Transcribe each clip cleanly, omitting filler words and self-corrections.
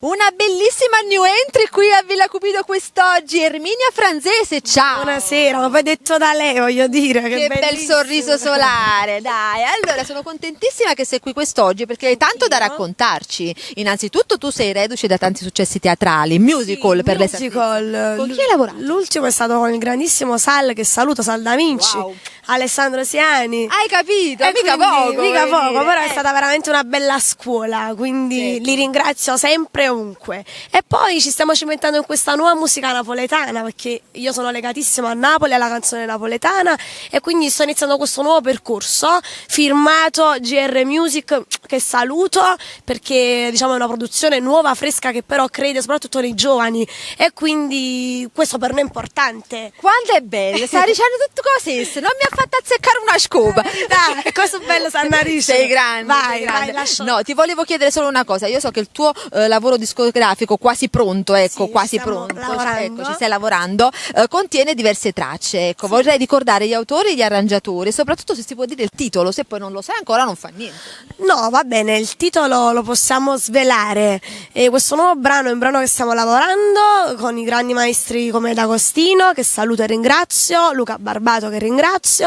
Una bellissima new entry qui a Villa Cupido quest'oggi, Erminia Franzese, ciao! Buonasera, ma poi detto da lei, voglio dire, che bel sorriso solare, dai! Allora, sono contentissima che sei qui quest'oggi perché hai tanto da raccontarci. Innanzitutto tu sei reduce da tanti successi teatrali, musical per musical. Con chi hai lavorato? L'ultimo è stato con il grandissimo Sal, che saluto, Sal da Vinci. Wow. Alessandro Siani. Hai capito? Mica Mica poco, però è Eh. stata veramente una bella scuola, quindi Sì. li ringrazio sempre e ovunque. E poi ci stiamo cimentando in questa nuova musica napoletana, perché io sono legatissima a Napoli, alla canzone napoletana, e quindi sto iniziando questo nuovo percorso firmato GR Music, che saluto perché diciamo è una produzione nuova, fresca, che però crede soprattutto nei giovani, e quindi questo per noi è importante. Quanto è bello, stai dicendo tutto così, non mi ha fatto azzeccare una scopa. Dai, questo bello Sannarisce. Sei grande, vai, sei grande. vai, lascio. No, ti volevo chiedere solo una cosa. Io so che il tuo lavoro discografico quasi pronto, ecco, Sì, quasi stiamo pronto, lavorando. ecco, ci stai lavorando, contiene diverse tracce. Ecco, vorrei ricordare gli autori e gli arrangiatori, soprattutto se si può dire il titolo, se poi non lo sai ancora non fa niente. No, va bene, il titolo lo possiamo svelare. E questo nuovo brano è un brano che stiamo lavorando con i grandi maestri come D'Agostino, che saluto e ringrazio, Luca Barbato, che ringrazio,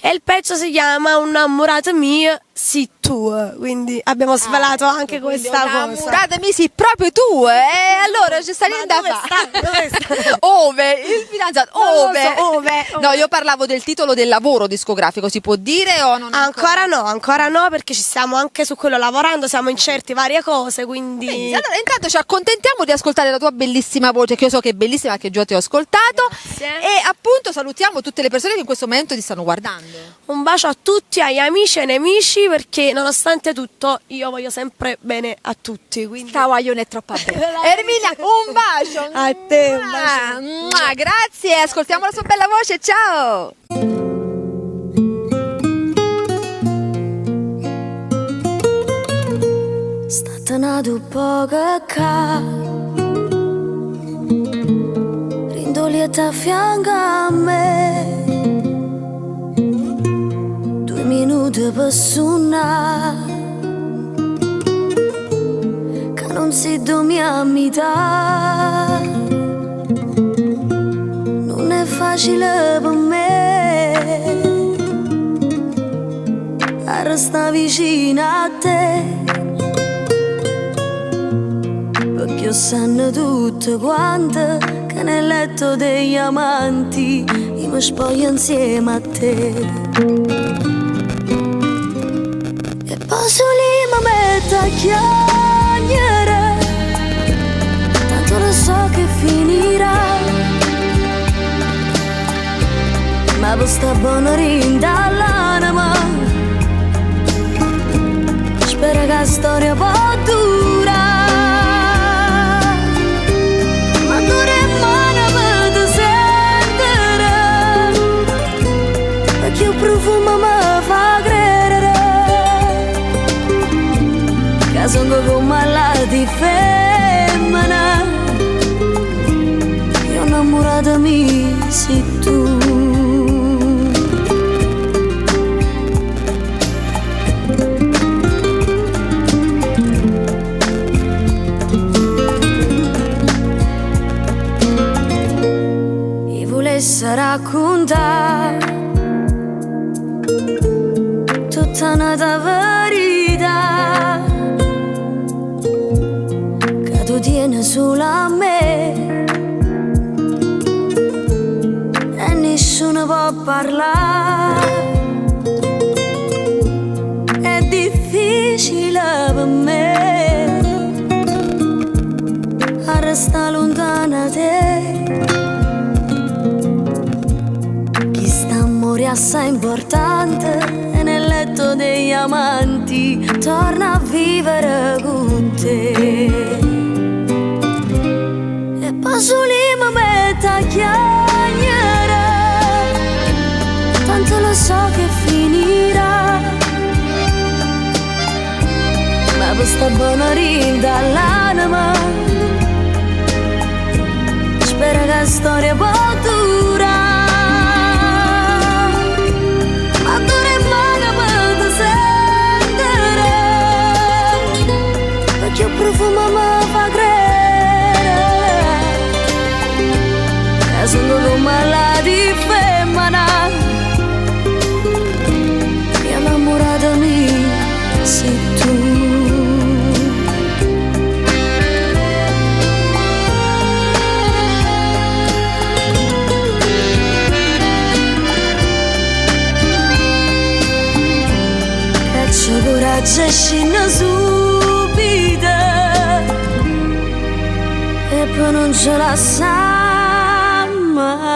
e il pezzo si chiama Un'amorata mia, sì tu, quindi abbiamo svelato anche questa cosa. Innamoratemi, sì, proprio tu, allora ci sta Ma niente da dove fare. sta? Dove sta? Ove? Il fidanzato, Non lo ove? so, ove? No, io parlavo del titolo del lavoro discografico, si può dire o non Ancora no, perché ci stiamo anche su quello lavorando, siamo incerti varie cose, quindi... Quindi, allora intanto ci accontentiamo di ascoltare la tua bellissima voce, che io so che è bellissima, che già ti ho ascoltato. Grazie. E appunto salutiamo tutte le persone che in questo momento ti stanno guardando. Un bacio a tutti, agli amici e ai nemici, perché nonostante tutto io voglio sempre bene a tutti. Quindi... Cawaglione è troppo bene. Erminia, un bacio. A te, un bacio. Grazie, ascoltiamo la sua bella voce, ciao. State nato poco ca Rindolietta a fianco a me 2 minuti per suonare che non si dorme a metà. Non è facile per me a restare vicina a te, perché io sanno tutte quante che nel letto degli amanti io mi spoglio insieme a te. E poi su lì mi metto a chiacchiere, tanto lo so che finirà, ma per sta buona rinda all'anima, spero che la storia può durare. Che il profumo mi fa credere che sono come la di femmina, io innamorata mi sei tu. Io volessi raccontare tutta una verità che tu tieni solo a me e nessuno può parlare. È difficile per me a restare lontana da te. Chi sta a morire assai importante nel letto degli amanti torna a vivere con te. E poi su lì mi metto a chiacchiere, tanto lo so che finirà, ma per sta buona rinda all'anima, spero che la storia può durare. Ma dura in mano per sentire, perché il profumo mi fa credere pioggia scende subito e poi non ce la sa mai.